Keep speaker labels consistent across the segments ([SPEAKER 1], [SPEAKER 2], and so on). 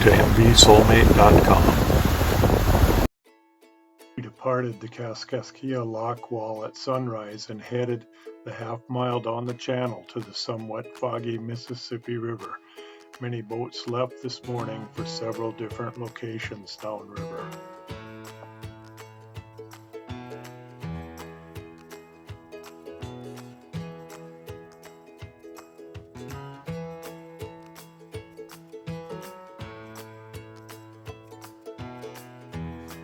[SPEAKER 1] to mvsoulmate.com.
[SPEAKER 2] We departed the Kaskaskia lock wall at sunrise and headed the half-mile down the channel to the somewhat foggy Mississippi River. Many boats left this morning for several different locations downriver.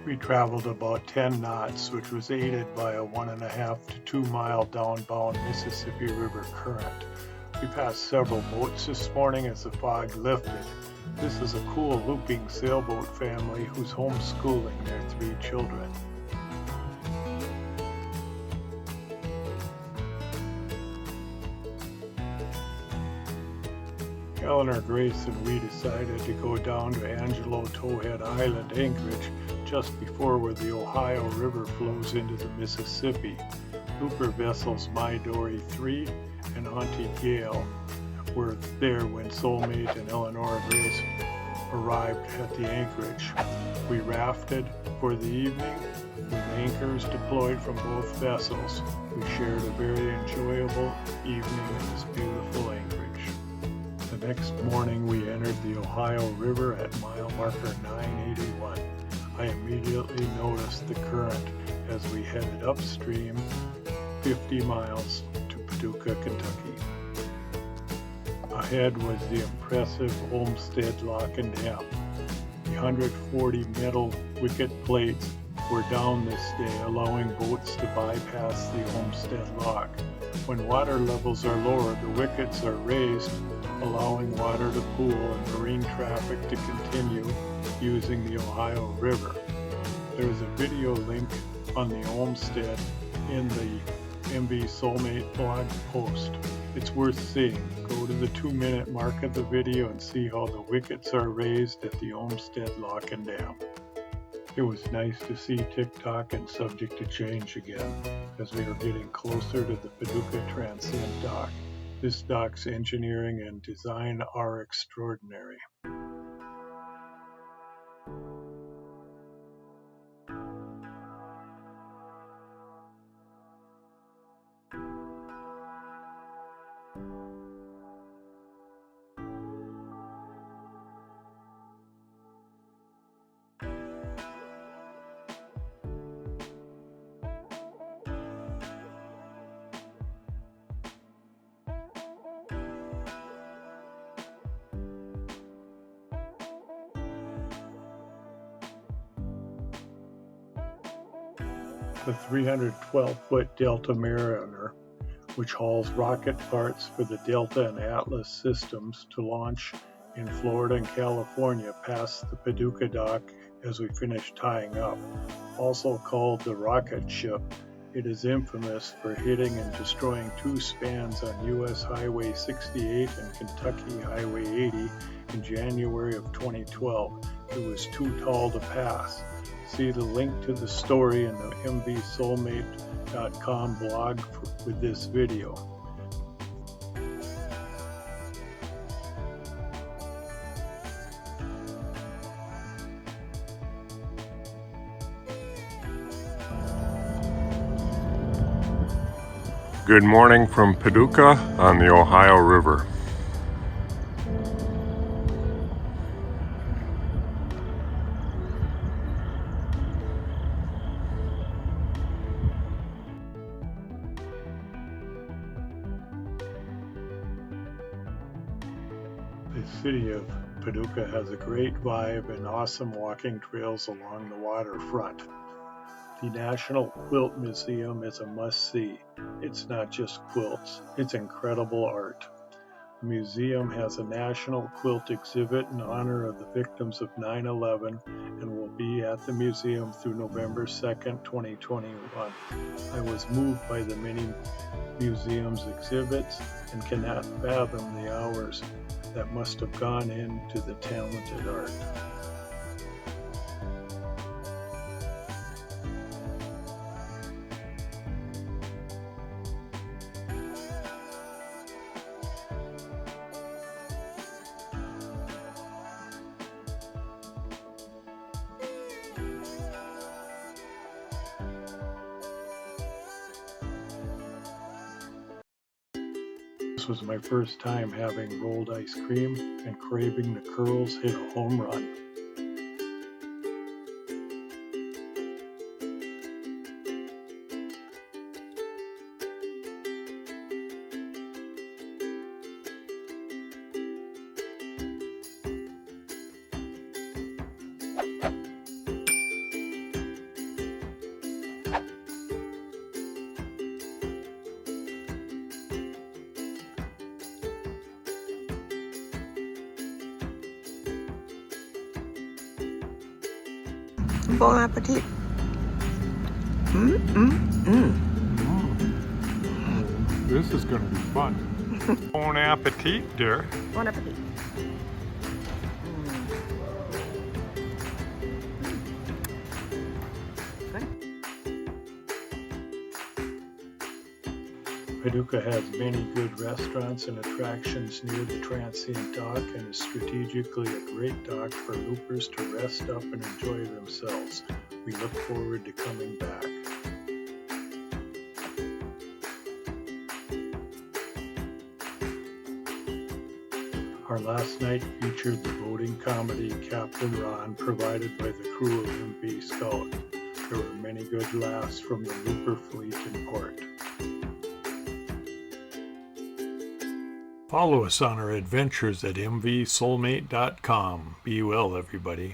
[SPEAKER 2] We traveled about 10 knots, which was aided by a 1.5 to 2 mile downbound Mississippi River current. We passed several boats this morning as the fog lifted. This is a cool looping sailboat family who's homeschooling their 3 children. Eleanor, Grace, and we decided to go down to Angelo Towhead Island, Anchorage, just before where the Ohio River flows into the Mississippi. Looper vessels My Dory 3 and Auntie Gail were there when Soulmate and Eleanor Grace arrived at the Anchorage. We rafted for the evening with anchors deployed from both vessels. We shared a very enjoyable evening in this beautiful Anchorage. The next morning we entered the Ohio River at mile marker 981. I immediately noticed the current as we headed upstream 50 miles to Paducah, Kentucky. Ahead was the impressive OLMSTED lock and dam. The 140 metal wicket plates were down this day, allowing boats to bypass the OLMSTED lock. When water levels are lower, the wickets are raised, allowing water to pool and marine traffic to continue using the Ohio River. There is a video link on the OLMSTED in the MV Soulmate blog post. It's worth seeing. Go to the 2-minute mark of the video and see how the wickets are raised at the OLMSTED lock and dam. It was nice to see TOCK and subject to change again as we are getting closer to the Paducah Transcend dock. This dock's engineering and design are extraordinary. The 312-foot Delta Mariner, which hauls rocket parts for the Delta and Atlas systems to launch in Florida and California, passed the Paducah dock as we finished tying up. Also called the rocket ship, it is infamous for hitting and destroying 2 spans on U.S. Highway 68 and Kentucky Highway 80 in January of 2012. It was too tall to pass. See the link to the story in the mvsoulmate.com blog with this video.
[SPEAKER 3] Good morning from Paducah on the Ohio River.
[SPEAKER 2] The city of Paducah has a great vibe and awesome walking trails along the waterfront. The National Quilt Museum is a must-see. It's not just quilts, it's incredible art. The museum has a national quilt exhibit in honor of the victims of 9/11 and will be at the museum through November 2nd, 2021. I was moved by the many museum's exhibits and cannot fathom the hours that must have gone into the talented art. was my first time having rolled ice cream, and Craving the Curls hit a home run.
[SPEAKER 4] Bon appetit.
[SPEAKER 3] This is going to be fun. Bon appetit, dear.
[SPEAKER 4] Bon appetit.
[SPEAKER 2] Paducah has many good restaurants and attractions near the transient dock and is strategically a great dock for loopers to rest up and enjoy themselves. We look forward to coming back. Our last night featured the boating comedy Captain Ron, provided by the crew of MV Scout. There were many good laughs from the looper fleet in port.
[SPEAKER 1] Follow us on our adventures at mvsoulmate.com. Be well, everybody.